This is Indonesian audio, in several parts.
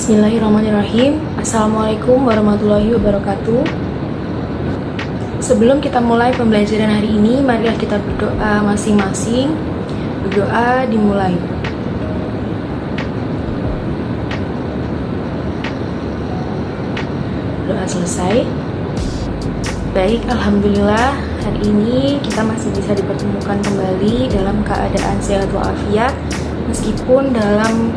Bismillahirrahmanirrahim. Assalamualaikum warahmatullahi wabarakatuh. Sebelum kita mulai pembelajaran hari ini, marilah kita berdoa masing-masing. Berdoa dimulai. Doa selesai. Baik, alhamdulillah hari ini kita masih bisa dipertemukan kembali dalam keadaan sehat walafiat, meskipun dalam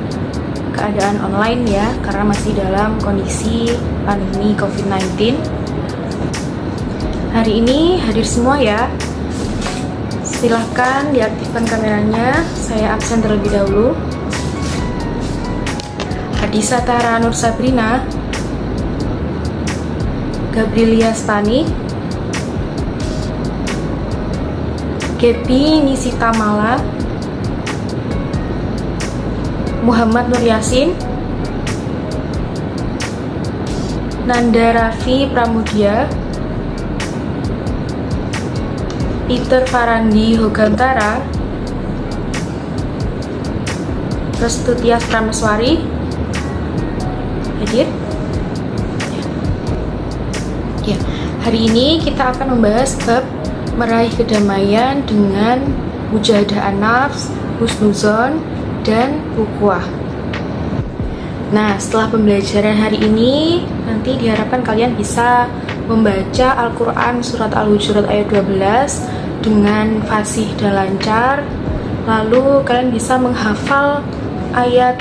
keadaan online ya, karena masih dalam kondisi pandemi COVID-19. Hari ini hadir semua ya. Silahkan diaktifkan kameranya. Saya absen terlebih dahulu. Hadisa Tara Nur Sabrina, Gabrilia Stani, Gepi Nisita Mala, Muhammad Nur Yasin, Nanda Raffi Pramudia, Peter Farandi Hogantara, Restu-Tias Prameswari hadir. Ya, hari ini kita akan membahas bab meraih kedamaian dengan mujahadah an-nafs, husnuzon, dan ukhuwah. Nah, setelah pembelajaran hari ini, nanti diharapkan kalian bisa membaca Al-Quran Surat Al-Hujurat ayat 12 dengan fasih dan lancar. Lalu kalian bisa menghafal ayat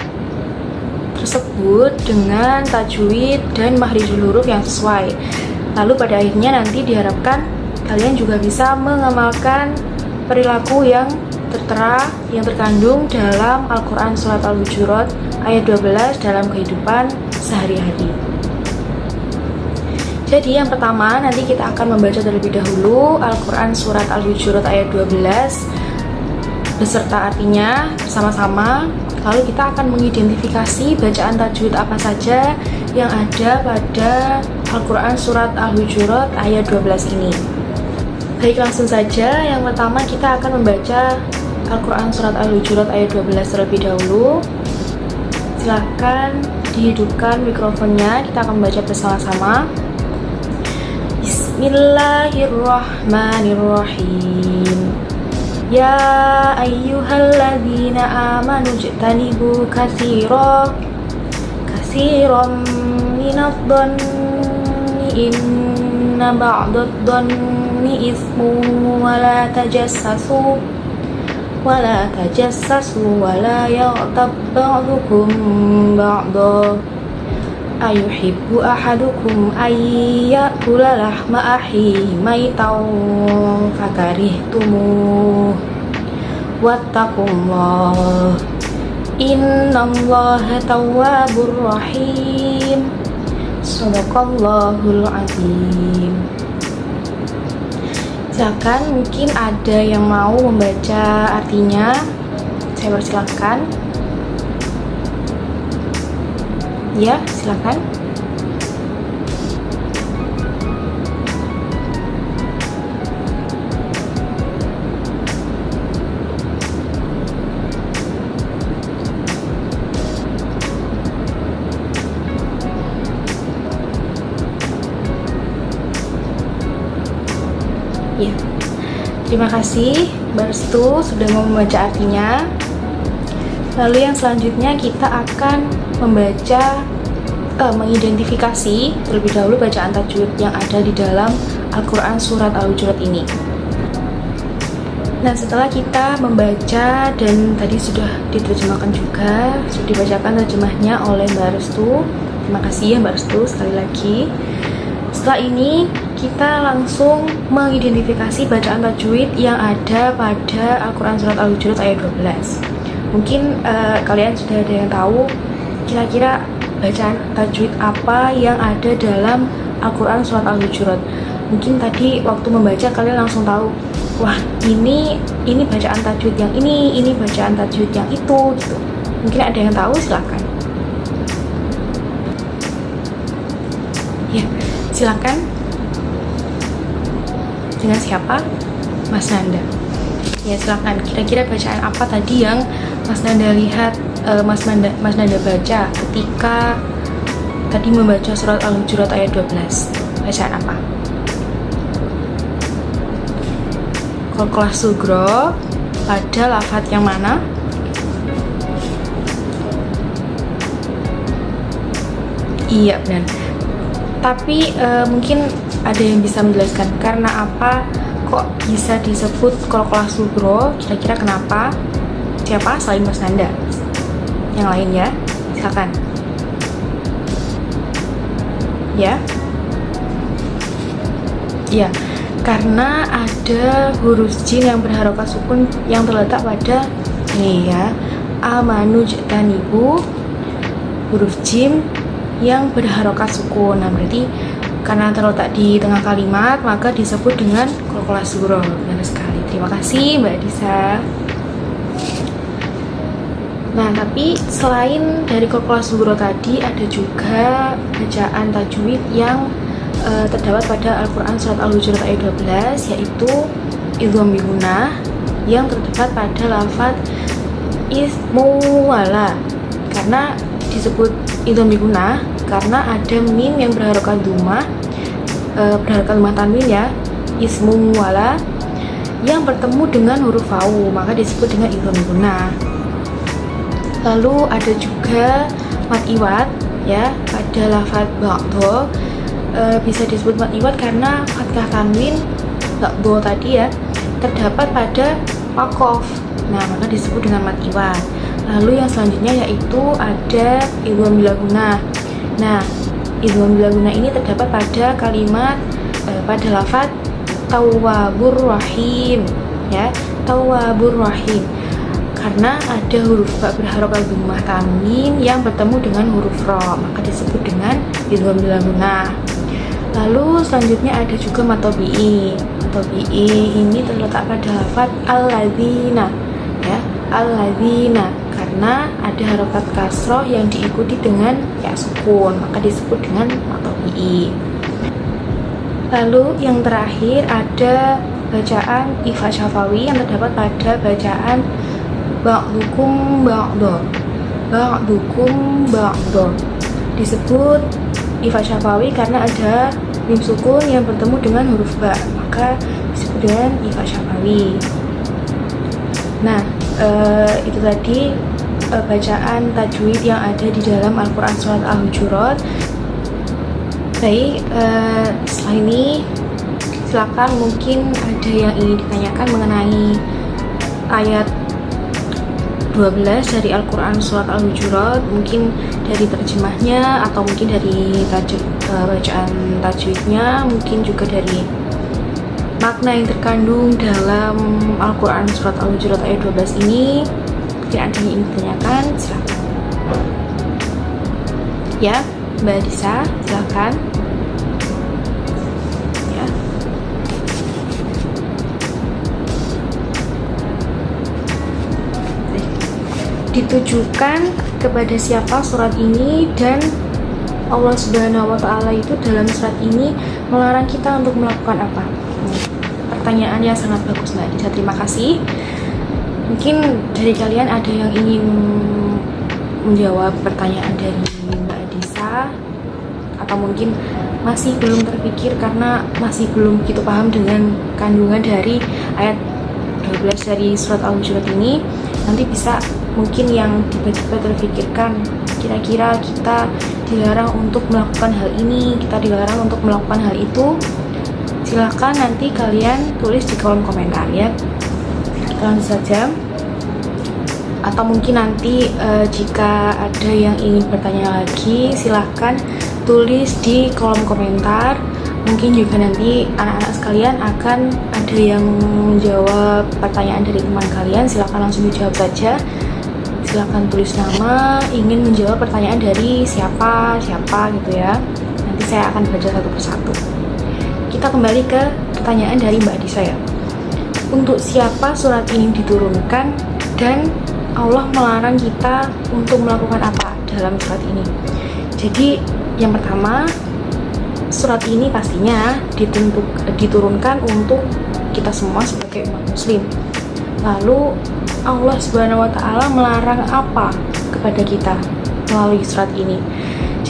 tersebut dengan tajwid dan makhrijul huruf yang sesuai. Lalu pada akhirnya nanti diharapkan kalian juga bisa mengamalkan perilaku yang tertera yang terkandung dalam Al-Quran Surat Al-Hujurat ayat 12 dalam kehidupan sehari-hari. Jadi yang pertama, nanti kita akan membaca terlebih dahulu Al-Quran Surat Al-Hujurat ayat 12 beserta artinya bersama-sama. Lalu kita akan mengidentifikasi bacaan tajwid apa saja yang ada pada Al-Quran Surat Al-Hujurat ayat 12 ini. Baik, langsung saja. Yang pertama kita akan membaca Al-Quran Surat Al-Hujurat ayat 12 terlebih dahulu. Silakan dihidupkan mikrofonnya, kita akan membaca bersama-sama. Bismillahirrahmanirrahim. Ya ayyuhalladzina amanu jtanibu katsiran minadh-dhanni inna ba'dadh-dhanni ismun wa la tajassasu wa la yaghtab ba'dukum ba'dha ayuhibbu ahadukum ayyakula lahma akhihi maitan fakarihtumuh wattaqullah innallaha tawwabur rahim. Shadaqallahul azim. Silakan, mungkin ada yang mau membaca artinya. Saya persilahkan. Ya, silakan. Ya, terima kasih Mbak Restu sudah mau membaca artinya. Lalu yang selanjutnya kita akan mengidentifikasi terlebih dahulu bacaan tajwid yang ada di dalam Al-Quran Surat Al-Hujurat ini. Nah, setelah kita membaca dan tadi sudah diterjemahkan juga, sudah dibacakan terjemahnya oleh Mbak Restu. Terima kasih ya Mbak Restu sekali lagi. Setelah ini kita langsung mengidentifikasi bacaan tajwid yang ada pada Al-Quran Surat Al-Hujurat ayat 12. Mungkin kalian sudah ada yang tahu kira-kira bacaan tajwid apa yang ada dalam Al-Quran Surat Al-Hujurat. Mungkin tadi waktu membaca kalian langsung tahu, wah ini bacaan tajwid yang ini bacaan tajwid yang itu gitu. Mungkin ada yang tahu, silakan. Ya, silakan. Dengan siapa? Mas Nanda. Ya, silakan. Kira-kira bacaan apa tadi yang Mas Nanda lihat, Mas Nanda baca ketika tadi membaca surat Al-Hujurat ayat 12. Bacaan apa? Qalqalah sugro pada lafaz yang mana? Iya, benar. Tapi mungkin ada yang bisa menjelaskan karena apa kok bisa disebut qalqalah sugro? Kira-kira kenapa? Siapa selain Mas Nanda? Yang lain ya, silakan. Ya, karena ada huruf jim yang berharokat sukun yang terletak pada ini ya, amanu jtanibu, huruf jim yang berharokat sukun. Nah, berarti karena terletak di tengah kalimat maka disebut dengan qalqalah sugro. Benar sekali. Terima kasih Mbak Disa. Nah, tapi selain dari qalqalah sugro tadi ada juga bacaan tajwid yang terdapat pada Al-Quran surat Al-Hujurat ayat 12, yaitu idgham bi gunnah yang terdapat pada lafaz ismu wala. Karena disebut idgham bi gunnah karena ada mim yang berharokat dhammah, berharokat dhammah tanwin ya, ismu wala yang bertemu dengan huruf wau, maka disebut dengan idgham bi gunnah. Lalu ada juga mad iwad ya pada lafaz ba'dho, bisa disebut mad iwad karena fathah tanwin ba'dho tadi ya terdapat pada waqaf. Nah, maka disebut dengan mad iwad. Lalu yang selanjutnya yaitu ada idgham bila gunnah. Nah, idgham bila gunnah ini terdapat pada kalimat pada lafaz tawwabur rahim ya, tawwabur rahim. Karena ada huruf ba berharokat dhammah tanwin yang bertemu dengan huruf ro, maka disebut dengan idgham bila gunnah. Lalu selanjutnya ada juga mad tabi'i. Mad tabi'i ini terletak pada lafaz alladzina ya, alladzina, karena ada harokat kasroh yang diikuti dengan ya sukun, maka disebut dengan mad tabi'i. Lalu yang terakhir ada bacaan ifa syafawi yang terdapat pada bacaan ba'dukum ba'do, ba'dukum ba'do. Disebut ifa syafawi karena ada mim sukun yang bertemu dengan huruf ba, maka disebut dengan ifa syafawi. Nah, itu tadi bacaan tajwid yang ada di dalam Al-Quran surat Al-Hujurat. Baik, setelah ini silakan, mungkin ada yang ingin ditanyakan mengenai ayat 12 dari Al-Quran surat Al-Hujurat, mungkin dari terjemahnya atau mungkin dari bacaan tajwidnya, mungkin juga dari makna yang terkandung dalam Al-Quran surat Al-Hujurat ayat 12 ini. Jika ada yang ingin ditanyakan, silakan ya. Mbak Disa, silakan ya. Ditujukan kepada siapa surat ini, dan Allah Subhanahu wa Ta'ala itu dalam surat ini melarang kita untuk melakukan apa? Pertanyaan yang sangat bagus Mbak Disa, terima kasih. Mungkin dari kalian ada yang ingin menjawab pertanyaan dari Mbak Disa, atau mungkin masih belum terpikir karena masih belum begitu paham dengan kandungan dari ayat 12 dari surat Al-Hujurat ini. Nanti bisa mungkin yang tiba-tiba terpikirkan, kira-kira kita dilarang untuk melakukan hal ini, kita dilarang untuk melakukan hal itu. Silahkan nanti kalian tulis di kolom komentar ya, langsung saja. Atau mungkin nanti jika ada yang ingin bertanya lagi, silahkan tulis di kolom komentar. Mungkin juga nanti anak-anak sekalian akan ada yang menjawab pertanyaan dari teman kalian. Silahkan langsung dijawab saja. Silahkan tulis nama, ingin menjawab pertanyaan dari siapa gitu ya. Nanti saya akan baca satu persatu. Kita kembali ke pertanyaan dari Mbak Disa ya. Untuk siapa surat ini diturunkan dan Allah melarang kita untuk melakukan apa dalam surat ini? Jadi yang pertama, surat ini pastinya diturunkan untuk kita semua sebagai umat muslim. Lalu Allah Subhanahu wa Ta'ala melarang apa kepada kita melalui surat ini?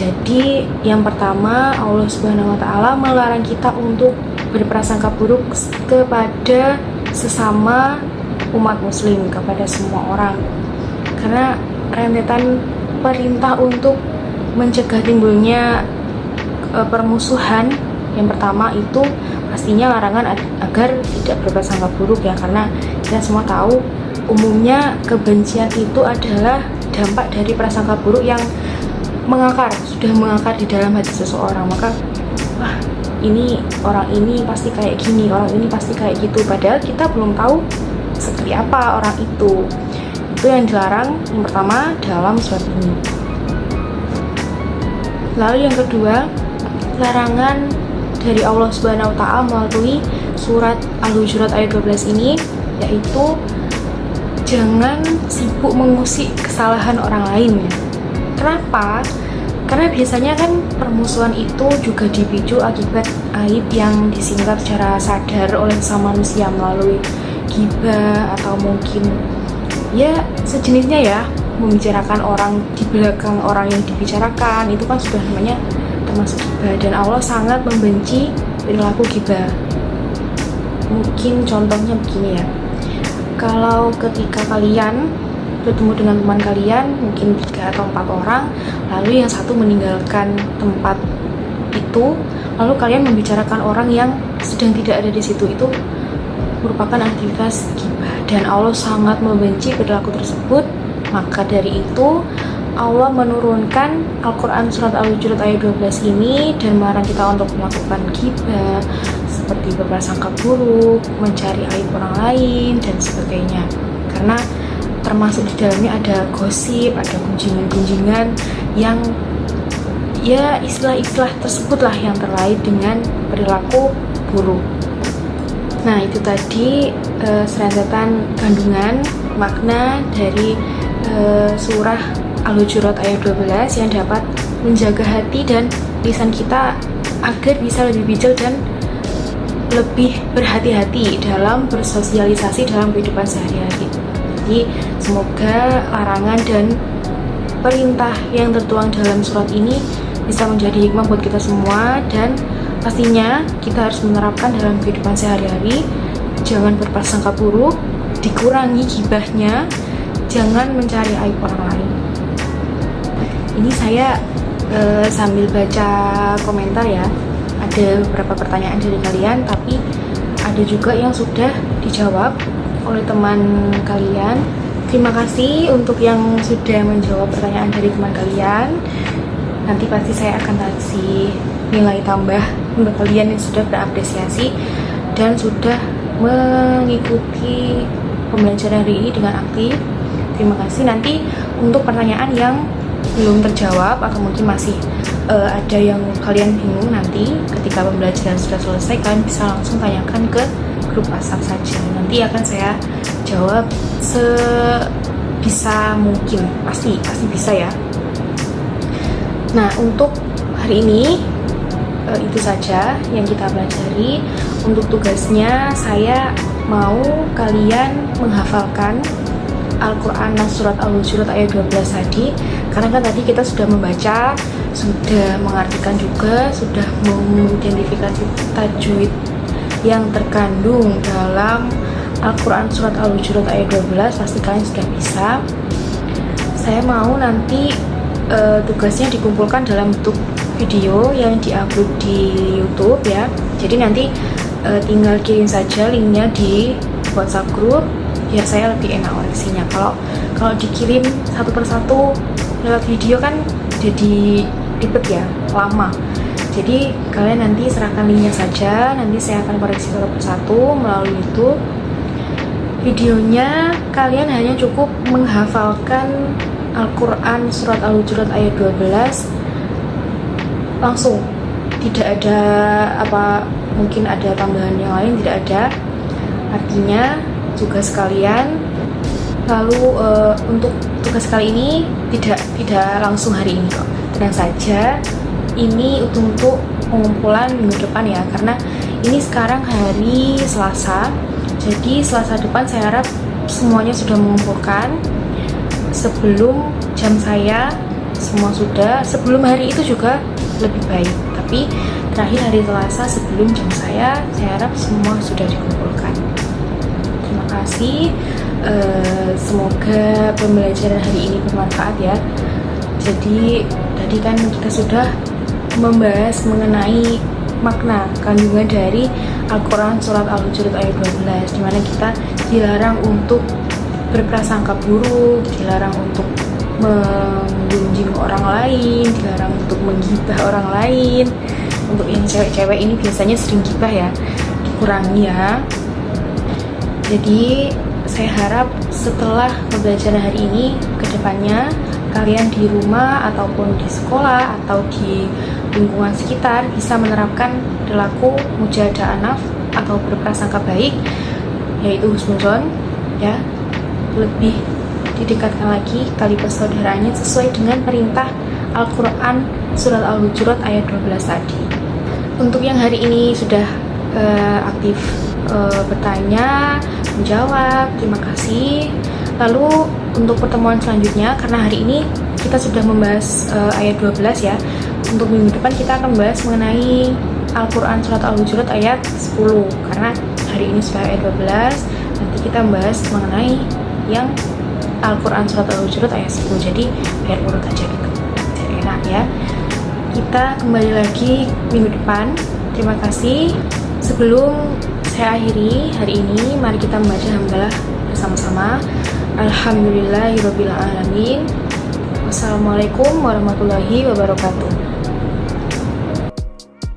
Jadi yang pertama, Allah Subhanahu wa Ta'ala melarang kita untuk berprasangka buruk kepada sesama umat muslim, kepada semua orang, karena rentetan perintah untuk mencegah timbulnya permusuhan. Yang pertama itu pastinya larangan agar tidak berprasangka buruk ya, karena kita semua tahu umumnya kebencian itu adalah dampak dari prasangka buruk yang sudah mengakar di dalam hati seseorang. Maka wah, ini orang ini pasti kayak gini, orang ini pasti kayak gitu, padahal kita belum tahu seperti apa orang itu. Itu yang dilarang yang pertama dalam surat ini. Lalu yang kedua, larangan dari Allah Subhanahu wa Ta'ala melalui surat Al-Hujurat ayat 12 ini, yaitu jangan sibuk mengusik kesalahan orang lain ya. Kenapa? Karena biasanya kan permusuhan itu juga dipicu akibat aib yang disingkap secara sadar oleh sesama manusia melalui ghibah atau mungkin ya sejenisnya ya, membicarakan orang di belakang orang yang dibicarakan, itu kan sudah namanya termasuk ghibah, dan Allah sangat membenci perilaku ghibah. Mungkin contohnya begini ya, kalau ketika kalian bertemu dengan teman kalian, mungkin 3 atau 4 orang, lalu yang satu meninggalkan tempat itu, lalu kalian membicarakan orang yang sedang tidak ada di situ, itu merupakan aktivitas ghibah, dan Allah sangat membenci perilaku tersebut. Maka dari itu Allah menurunkan Al-Quran surat Al-Hujurat ayat 12 ini dan melarang kita untuk melakukan ghibah seperti berprasangka buruk, mencari aib orang lain dan sebagainya, karena termasuk di dalamnya ada gosip, ada gunjingan-gunjingan yang ya istilah-istilah tersebutlah yang terkait dengan perilaku buruk. Nah, itu tadi serentetan kandungan makna dari surah Al-Hujurat ayat 12 yang dapat menjaga hati dan lisan kita agar bisa lebih bijak dan lebih berhati-hati dalam bersosialisasi dalam kehidupan sehari-hari. Jadi semoga larangan dan perintah yang tertuang dalam surat ini bisa menjadi hikmah buat kita semua, dan pastinya kita harus menerapkan dalam kehidupan sehari-hari. Jangan berprasangka buruk, dikurangi ghibahnya, jangan mencari aib orang lain. Ini saya sambil baca komentar ya, ada beberapa pertanyaan dari kalian, tapi ada juga yang sudah dijawab oleh teman kalian. Terima kasih untuk yang sudah menjawab pertanyaan dari teman kalian. Nanti pasti saya akan kasih nilai tambah untuk kalian yang sudah berapresiasi dan sudah mengikuti pembelajaran hari ini dengan aktif. Terima kasih. Nanti untuk pertanyaan yang belum terjawab atau mungkin masih ada yang kalian bingung, nanti ketika pembelajaran sudah selesai kalian bisa langsung tanyakan ke grup WhatsApp saja. Nanti akan saya jawab sebisa mungkin, pasti bisa ya. Nah, untuk hari ini itu saja yang kita pelajari. Untuk tugasnya saya mau kalian menghafalkan Al-Quran surat Al-Hujurat ayat 12 tadi, karena kan tadi kita sudah membaca, sudah mengartikan juga, sudah mengidentifikasi tajwid yang terkandung dalam Al-Quran surat Al-Hujurat ayat 12, pasti kalian sudah bisa. Saya mau nanti tugasnya dikumpulkan dalam bentuk video yang diupload di YouTube ya. Jadi nanti tinggal kirim saja linknya di WhatsApp grup, biar saya lebih enak koreksinya. Kalau dikirim satu persatu lewat video kan jadi ribet ya, lama. Jadi kalian nanti serahkan linknya saja, nanti saya akan koreksi satu persatu melalui YouTube. Videonya kalian hanya cukup menghafalkan Al-Quran surat Al-Hujurat ayat 12 langsung, tidak ada mungkin ada tambahan yang lain, tidak ada. Artinya tugas kalian, lalu untuk tugas kali ini tidak langsung hari ini kok, tenang saja, ini untuk pengumpulan minggu depan ya, karena ini sekarang hari Selasa, jadi Selasa depan saya harap semuanya sudah mengumpulkan sebelum jam saya semua sudah. Sebelum hari itu juga lebih baik, tapi terakhir hari Selasa sebelum jam saya harap semua sudah dikumpulkan. Terima kasih. Semoga pembelajaran hari ini bermanfaat ya. Jadi tadi kan kita sudah membahas mengenai makna kandungan dari Al-Quran surat Al-Hujurat ayat 12, dimana kita dilarang untuk berprasangka buruk, dilarang untuk menggunjing orang lain, dilarang untuk menggibah orang lain. Untuk yang cewek-cewek ini biasanya sering gibah ya, dikurangi ya. Jadi saya harap setelah pembelajaran hari ini, kedepannya kalian di rumah ataupun di sekolah atau di lingkungan sekitar bisa menerapkan perilaku mujahadah anaf atau berprasangka baik, yaitu husnuzon ya, lebih didekatkan lagi tali persaudaraannya sesuai dengan perintah Al-Quran surat Al-Hujurat ayat 12 tadi. Untuk yang hari ini sudah aktif bertanya, menjawab, terima kasih. Lalu untuk pertemuan selanjutnya, karena hari ini kita sudah membahas ayat 12 ya, untuk minggu depan kita akan membahas mengenai Al-Quran surat Al-Hujurat ayat 10, karena hari ini sudah ayat 12, nanti kita membahas mengenai yang Al-Quran surat Al-Hujurat ayat 10, jadi biar urut aja gitu, jadi enak ya. Kita kembali lagi minggu depan. Terima kasih. Sebelum saya akhiri hari ini, mari kita membaca hamdalah bersama-sama. Alhamdulillahirabbil alamin. Wassalamualaikum warahmatullahi wabarakatuh.